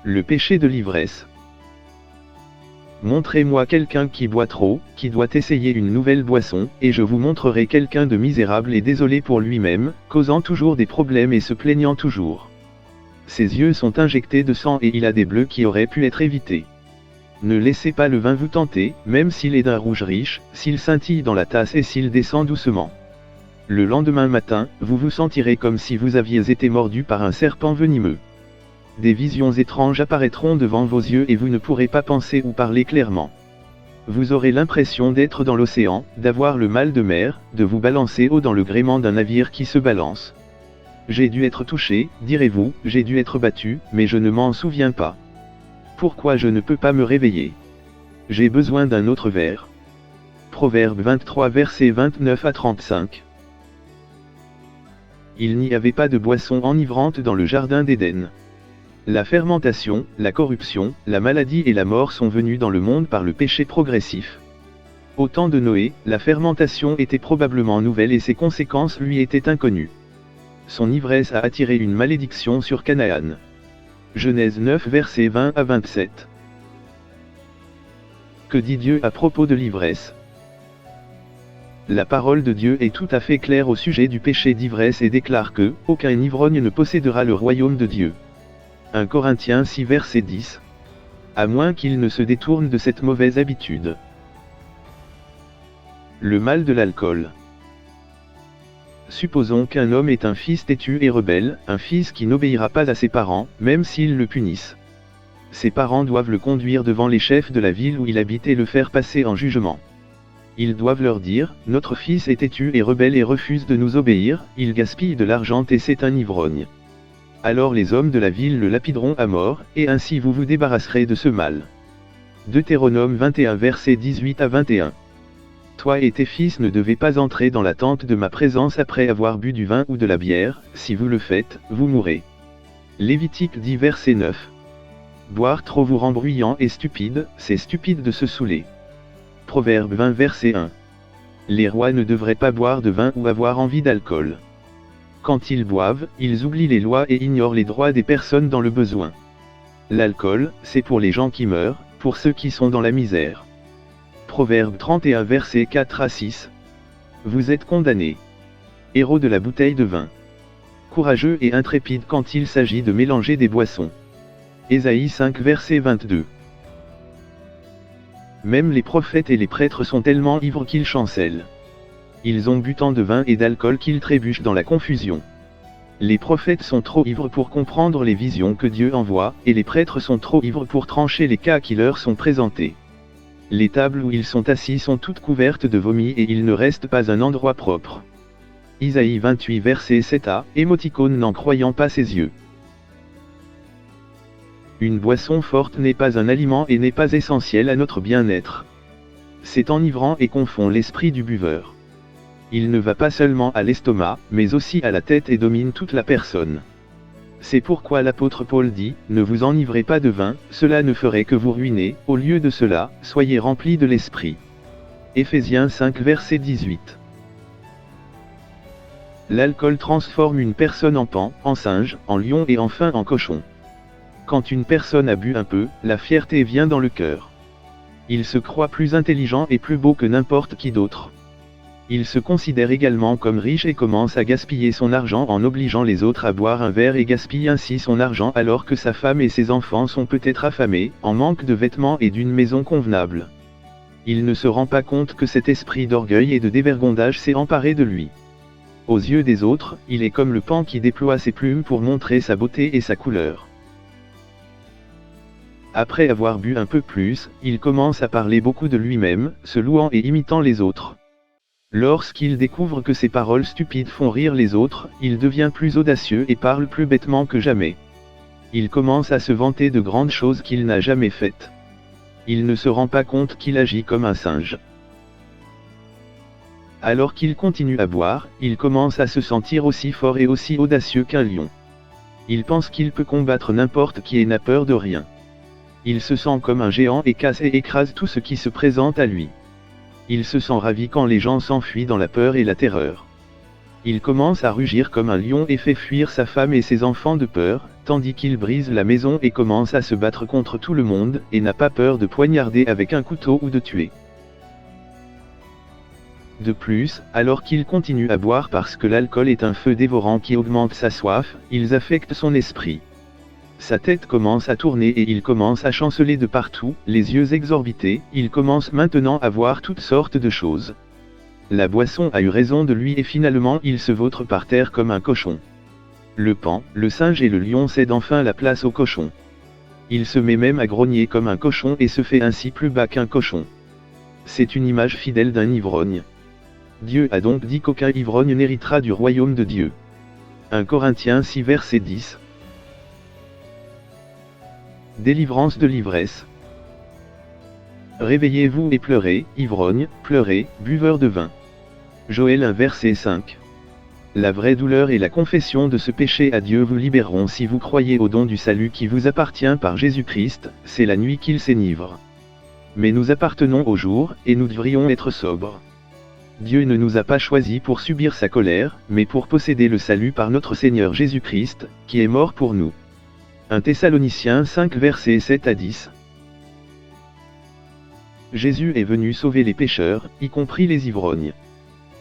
Le péché de l'ivresse. Montrez-moi quelqu'un qui boit trop, qui doit essayer une nouvelle boisson, et je vous montrerai quelqu'un de misérable et désolé pour lui-même, causant toujours des problèmes et se plaignant toujours. Ses yeux sont injectés de sang et il a des bleus qui auraient pu être évités. Ne laissez pas le vin vous tenter, même s'il est d'un rouge riche, s'il scintille dans la tasse et s'il descend doucement. Le lendemain matin, vous vous sentirez comme si vous aviez été mordu par un serpent venimeux. Des visions étranges apparaîtront devant vos yeux et vous ne pourrez pas penser ou parler clairement. Vous aurez l'impression d'être dans l'océan, d'avoir le mal de mer, de vous balancer haut dans le gréement d'un navire qui se balance. J'ai dû être touché, direz-vous, j'ai dû être battu, mais je ne m'en souviens pas. Pourquoi je ne peux pas me réveiller? J'ai besoin d'un autre verre. Proverbe 23 versets 29 à 35. Il n'y avait pas de boisson enivrante dans le jardin d'Éden. La fermentation, la corruption, la maladie et la mort sont venues dans le monde par le péché progressif. Au temps de Noé, la fermentation était probablement nouvelle et ses conséquences lui étaient inconnues. Son ivresse a attiré une malédiction sur Canaan. Genèse 9 versets 20 à 27. Que dit Dieu à propos de l'ivresse? La parole de Dieu est tout à fait claire au sujet du péché d'ivresse et déclare que « Aucun ivrogne ne possédera le royaume de Dieu ». 1 Corinthiens 6 verset 10. À moins qu'il ne se détourne de cette mauvaise habitude. Le mal de l'alcool. Supposons qu'un homme est un fils têtu et rebelle, un fils qui n'obéira pas à ses parents, même s'ils le punissent. Ses parents doivent le conduire devant les chefs de la ville où il habite et le faire passer en jugement. Ils doivent leur dire, « Notre fils est têtu et rebelle et refuse de nous obéir, il gaspille de l'argent et c'est un ivrogne. » Alors les hommes de la ville le lapideront à mort, et ainsi vous vous débarrasserez de ce mal. Deutéronome 21 versets 18 à 21. Toi et tes fils ne devez pas entrer dans la tente de ma présence après avoir bu du vin ou de la bière, si vous le faites, vous mourrez. Lévitique 10 verset 9. Boire trop vous rend bruyant et stupide, c'est stupide de se saouler. Proverbe 20 verset 1. Les rois ne devraient pas boire de vin ou avoir envie d'alcool. Quand ils boivent, ils oublient les lois et ignorent les droits des personnes dans le besoin. L'alcool, c'est pour les gens qui meurent, pour ceux qui sont dans la misère. Proverbe 31 versets 4 à 6. Vous êtes condamnés. Héros de la bouteille de vin. Courageux et intrépide quand il s'agit de mélanger des boissons. Ésaïe 5 verset 22. Même les prophètes et les prêtres sont tellement ivres qu'ils chancellent. Ils ont bu tant de vin et d'alcool qu'ils trébuchent dans la confusion. Les prophètes sont trop ivres pour comprendre les visions que Dieu envoie, et les prêtres sont trop ivres pour trancher les cas qui leur sont présentés. Les tables où ils sont assis sont toutes couvertes de vomi et il ne reste pas un endroit propre. Isaïe 28 verset 7a, émoticône n'en croyant pas ses yeux. Une boisson forte n'est pas un aliment et n'est pas essentielle à notre bien-être. C'est enivrant et confond l'esprit du buveur. Il ne va pas seulement à l'estomac, mais aussi à la tête et domine toute la personne. C'est pourquoi l'apôtre Paul dit, « Ne vous enivrez pas de vin, cela ne ferait que vous ruiner, au lieu de cela, soyez remplis de l'esprit. » Éphésiens 5 verset 18. L'alcool transforme une personne en paon, en singe, en lion et enfin en cochon. Quand une personne a bu un peu, la fierté vient dans le cœur. Il se croit plus intelligent et plus beau que n'importe qui d'autre. Il se considère également comme riche et commence à gaspiller son argent en obligeant les autres à boire un verre et gaspille ainsi son argent alors que sa femme et ses enfants sont peut-être affamés, en manque de vêtements et d'une maison convenable. Il ne se rend pas compte que cet esprit d'orgueil et de dévergondage s'est emparé de lui. Aux yeux des autres, il est comme le paon qui déploie ses plumes pour montrer sa beauté et sa couleur. Après avoir bu un peu plus, il commence à parler beaucoup de lui-même, se louant et imitant les autres. Lorsqu'il découvre que ses paroles stupides font rire les autres, il devient plus audacieux et parle plus bêtement que jamais. Il commence à se vanter de grandes choses qu'il n'a jamais faites. Il ne se rend pas compte qu'il agit comme un singe. Alors qu'il continue à boire, il commence à se sentir aussi fort et aussi audacieux qu'un lion. Il pense qu'il peut combattre n'importe qui et n'a peur de rien. Il se sent comme un géant et casse et écrase tout ce qui se présente à lui. Il se sent ravi quand les gens s'enfuient dans la peur et la terreur. Il commence à rugir comme un lion et fait fuir sa femme et ses enfants de peur, tandis qu'il brise la maison et commence à se battre contre tout le monde, et n'a pas peur de poignarder avec un couteau ou de tuer. De plus, alors qu'il continue à boire parce que l'alcool est un feu dévorant qui augmente sa soif, ils affectent son esprit. Sa tête commence à tourner et il commence à chanceler de partout, les yeux exorbités, il commence maintenant à voir toutes sortes de choses. La boisson a eu raison de lui et finalement il se vautre par terre comme un cochon. Le paon, le singe et le lion cèdent enfin la place au cochon. Il se met même à grogner comme un cochon et se fait ainsi plus bas qu'un cochon. C'est une image fidèle d'un ivrogne. Dieu a donc dit qu'aucun ivrogne n'héritera du royaume de Dieu. 1 Corinthiens 6 verset 10. Délivrance de l'ivresse. Réveillez-vous et pleurez, ivrognes, pleurez, buveurs de vin. Joël 1 verset 5. La vraie douleur et la confession de ce péché à Dieu vous libéreront si vous croyez au don du salut qui vous appartient par Jésus-Christ, c'est la nuit qu'il s'enivre. Mais nous appartenons au jour, et nous devrions être sobres. Dieu ne nous a pas choisis pour subir sa colère, mais pour posséder le salut par notre Seigneur Jésus-Christ, qui est mort pour nous. 1 Thessaloniciens 5 versets 7 à 10. Jésus est venu sauver les pécheurs, y compris les ivrognes.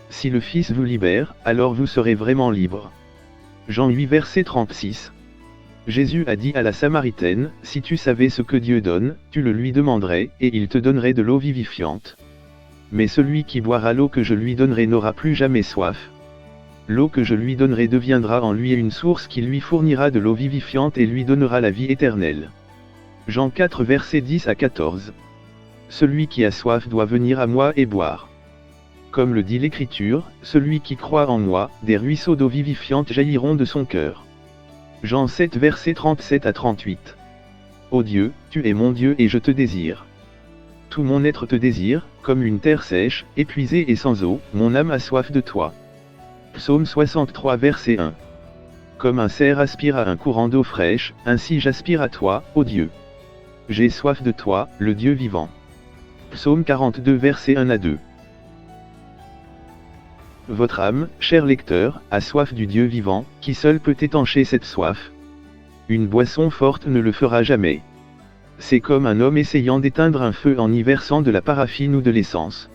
Si le Fils vous libère, alors vous serez vraiment libre. Jean 8 verset 36. Jésus a dit à la Samaritaine, « Si tu savais ce que Dieu donne, tu le lui demanderais, et il te donnerait de l'eau vivifiante. Mais celui qui boira l'eau que je lui donnerai n'aura plus jamais soif. L'eau que je lui donnerai deviendra en lui une source qui lui fournira de l'eau vivifiante et lui donnera la vie éternelle. » Jean 4 versets 10 à 14. Celui qui a soif doit venir à moi et boire. Comme le dit l'Écriture, celui qui croit en moi, des ruisseaux d'eau vivifiante jailliront de son cœur. Jean 7 versets 37 à 38. Ô Dieu, tu es mon Dieu et je te désire. Tout mon être te désire, comme une terre sèche, épuisée et sans eau, mon âme a soif de toi. Psaume 63 verset 1. Comme un cerf aspire à un courant d'eau fraîche, ainsi j'aspire à toi, ô Dieu. J'ai soif de toi, le Dieu vivant. Psaume 42 versets 1 à 2. Votre âme, cher lecteur, a soif du Dieu vivant, qui seul peut étancher cette soif. Une boisson forte ne le fera jamais. C'est comme un homme essayant d'éteindre un feu en y versant de la paraffine ou de l'essence.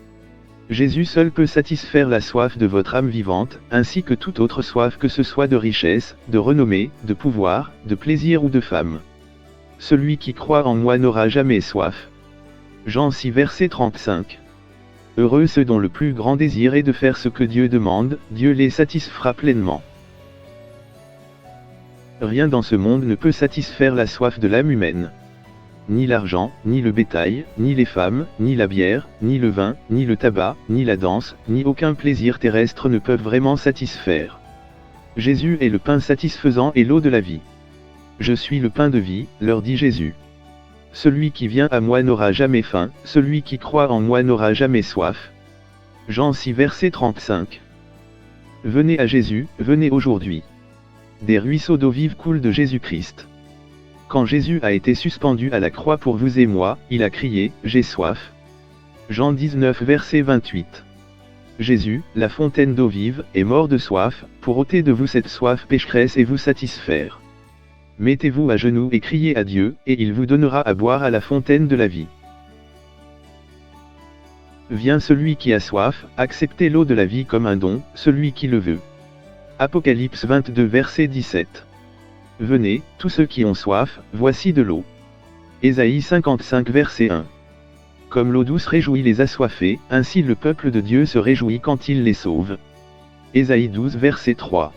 Jésus seul peut satisfaire la soif de votre âme vivante, ainsi que toute autre soif que ce soit de richesse, de renommée, de pouvoir, de plaisir ou de femme. Celui qui croit en moi n'aura jamais soif. Jean 6 verset 35. Heureux ceux dont le plus grand désir est de faire ce que Dieu demande, Dieu les satisfera pleinement. Rien dans ce monde ne peut satisfaire la soif de l'âme humaine. Ni l'argent, ni le bétail, ni les femmes, ni la bière, ni le vin, ni le tabac, ni la danse, ni aucun plaisir terrestre ne peuvent vraiment satisfaire. Jésus est le pain satisfaisant et l'eau de la vie. Je suis le pain de vie, leur dit Jésus. Celui qui vient à moi n'aura jamais faim, celui qui croit en moi n'aura jamais soif. Jean 6 verset 35. Venez à Jésus, venez aujourd'hui. Des ruisseaux d'eau vive coulent de Jésus-Christ. Quand Jésus a été suspendu à la croix pour vous et moi, il a crié, « J'ai soif ». Jean 19 verset 28. Jésus, la fontaine d'eau vive, est mort de soif, pour ôter de vous cette soif pécheresse et vous satisfaire. Mettez-vous à genoux et criez à Dieu, et il vous donnera à boire à la fontaine de la vie. Vient celui qui a soif, acceptez l'eau de la vie comme un don, celui qui le veut. Apocalypse 22 verset 17. Venez, tous ceux qui ont soif, voici de l'eau. Ésaïe 55 verset 1. Comme l'eau douce réjouit les assoiffés, ainsi le peuple de Dieu se réjouit quand il les sauve. Ésaïe 12 verset 3.